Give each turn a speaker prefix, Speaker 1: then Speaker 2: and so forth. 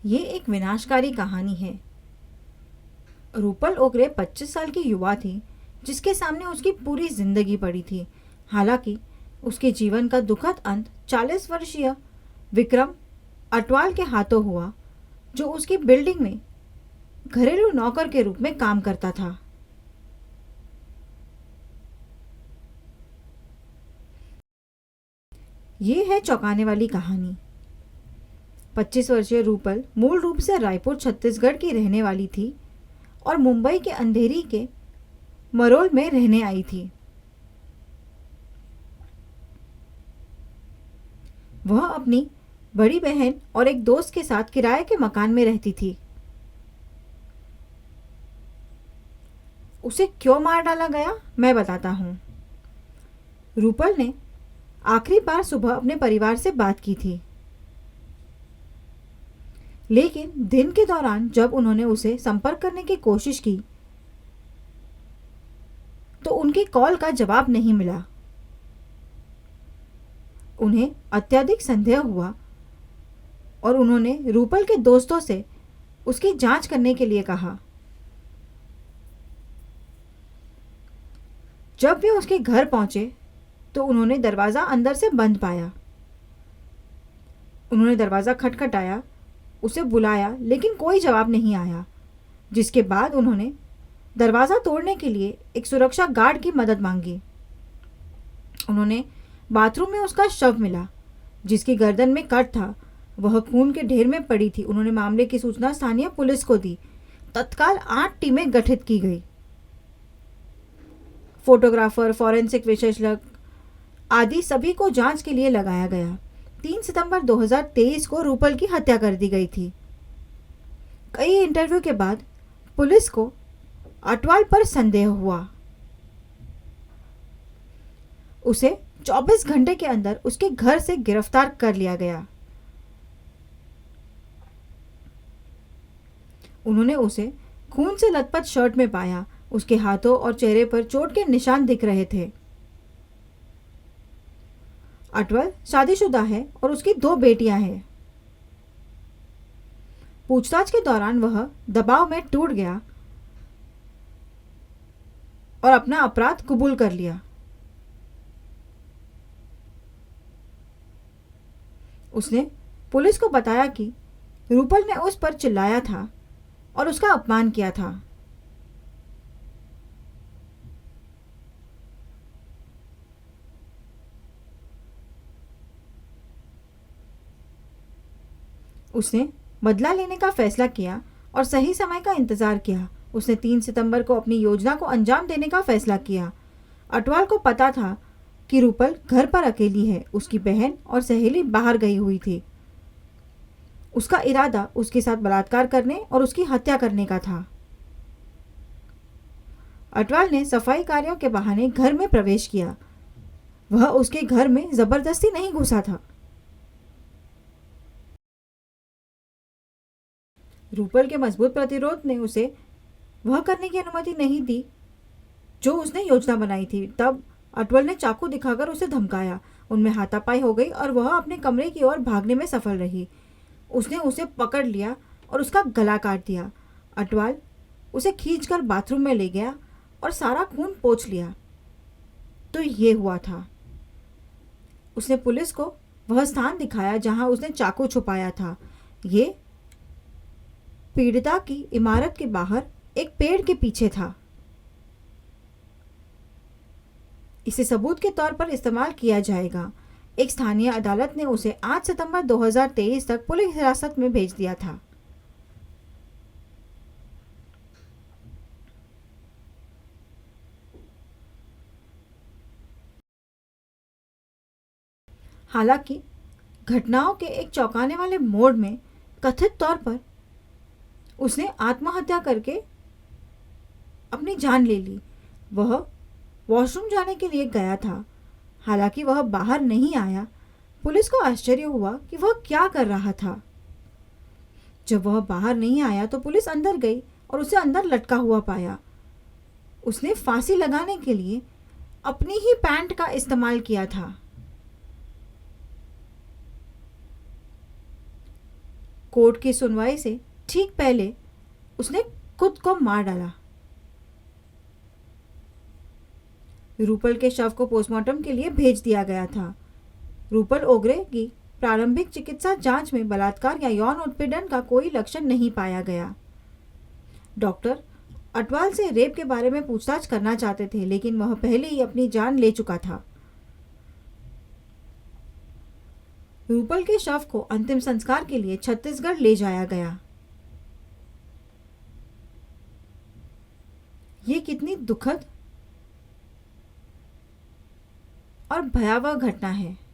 Speaker 1: ये एक विनाशकारी कहानी है। रूपल ओगरे 25 साल की युवा थी जिसके सामने उसकी पूरी जिंदगी पड़ी थी। हालांकि उसके जीवन का दुखद अंत 40 वर्षीय विक्रम अटवाल के हाथों हुआ, जो उसकी बिल्डिंग में घरेलू नौकर के रूप में काम करता था। ये है चौंकाने वाली कहानी। 25 वर्षीय रूपल मूल रूप से रायपुर छत्तीसगढ़ की रहने वाली थी और मुंबई के अंधेरी के मरोल में रहने आई थी। वह अपनी बड़ी बहन और एक दोस्त के साथ किराए के मकान में रहती थी। उसे क्यों मार डाला गया, मैं बताता हूँ। रूपल ने आखिरी बार सुबह अपने परिवार से बात की थी, लेकिन दिन के दौरान जब उन्होंने उसे संपर्क करने की कोशिश की तो उनकी कॉल का जवाब नहीं मिला। उन्हें अत्यधिक संदेह हुआ और उन्होंने रूपल के दोस्तों से उसकी जांच करने के लिए कहा। जब वे उसके घर पहुंचे तो उन्होंने दरवाज़ा अंदर से बंद पाया। उन्होंने दरवाज़ा खटखटाया, उसे बुलाया, लेकिन कोई जवाब नहीं आया। जिसके बाद उन्होंने दरवाज़ा तोड़ने के लिए एक सुरक्षा गार्ड की मदद मांगी। उन्होंने बाथरूम में उसका शव मिला, जिसकी गर्दन में कट था। वह खून के ढेर में पड़ी थी। उन्होंने मामले की सूचना स्थानीय पुलिस को दी। तत्काल 8 टीमें गठित की गई। फोटोग्राफर, फॉरेंसिक विशेषज्ञ आदि सभी को जांच के लिए लगाया गया। 3 सितंबर 2023 को रूपल की हत्या कर दी गई थी। कई इंटरव्यू के बाद पुलिस को अटवाल पर संदेह हुआ। उसे 24 घंटे के अंदर उसके घर से गिरफ्तार कर लिया गया। उन्होंने उसे खून से लथपथ शर्ट में पाया। उसके हाथों और चेहरे पर चोट के निशान दिख रहे थे। अटवाल शादीशुदा है और उसकी 2 बेटियां हैं। पूछताछ के दौरान वह दबाव में टूट गया और अपना अपराध कबूल कर लिया। उसने पुलिस को बताया कि रूपल ने उस पर चिल्लाया था और उसका अपमान किया था। उसने बदला लेने का फैसला किया और सही समय का इंतजार किया। उसने 3 सितंबर को अपनी योजना को अंजाम देने का फैसला किया। अटवाल को पता था कि रूपल घर पर अकेली है। उसकी बहन और सहेली बाहर गई हुई थी। उसका इरादा उसके साथ बलात्कार करने और उसकी हत्या करने का था। अटवाल ने सफाई कार्यों के बहाने घर में प्रवेश किया। वह उसके घर में जबरदस्ती नहीं घुसा था। रूपल के मजबूत प्रतिरोध ने उसे वह करने की अनुमति नहीं दी जो उसने योजना बनाई थी। तब अटवाल ने चाकू दिखाकर उसे धमकाया। उनमें हाथापाई हो गई और वह अपने कमरे की ओर भागने में सफल रही। उसने उसे पकड़ लिया और उसका गला काट दिया। अटवाल उसे खींचकर बाथरूम में ले गया और सारा खून पोंछ लिया। तो ये हुआ था। उसने पुलिस को वह स्थान दिखाया जहां उसने चाकू छुपाया था। ये पीड़िता की इमारत के बाहर एक पेड़ के पीछे था। इसे सबूत के तौर पर इस्तेमाल किया जाएगा। एक स्थानीय अदालत ने उसे 8 सितंबर 2023 तक पुलिस हिरासत में भेज दिया था। हालांकि घटनाओं के एक चौंकाने वाले मोड़ में कथित तौर पर उसने आत्महत्या करके अपनी जान ले ली। वह वॉशरूम जाने के लिए गया था। हालांकि वह बाहर नहीं आया। पुलिस को आश्चर्य हुआ कि वह क्या कर रहा था। जब वह बाहर नहीं आया तो पुलिस अंदर गई और उसे अंदर लटका हुआ पाया। उसने फांसी लगाने के लिए अपनी ही पैंट का इस्तेमाल किया था। कोर्ट की सुनवाई से ठीक पहले उसने खुद को मार डाला। रूपल के शव को पोस्टमार्टम के लिए भेज दिया गया था। रूपल ओगरे की प्रारंभिक चिकित्सा जांच में बलात्कार या यौन उत्पीड़न का कोई लक्षण नहीं पाया गया। डॉक्टर अटवाल से रेप के बारे में पूछताछ करना चाहते थे, लेकिन वह पहले ही अपनी जान ले चुका था। रूपल के शव को अंतिम संस्कार के लिए छत्तीसगढ़ ले जाया गया। ये कितनी दुखद और भयावह घटना है।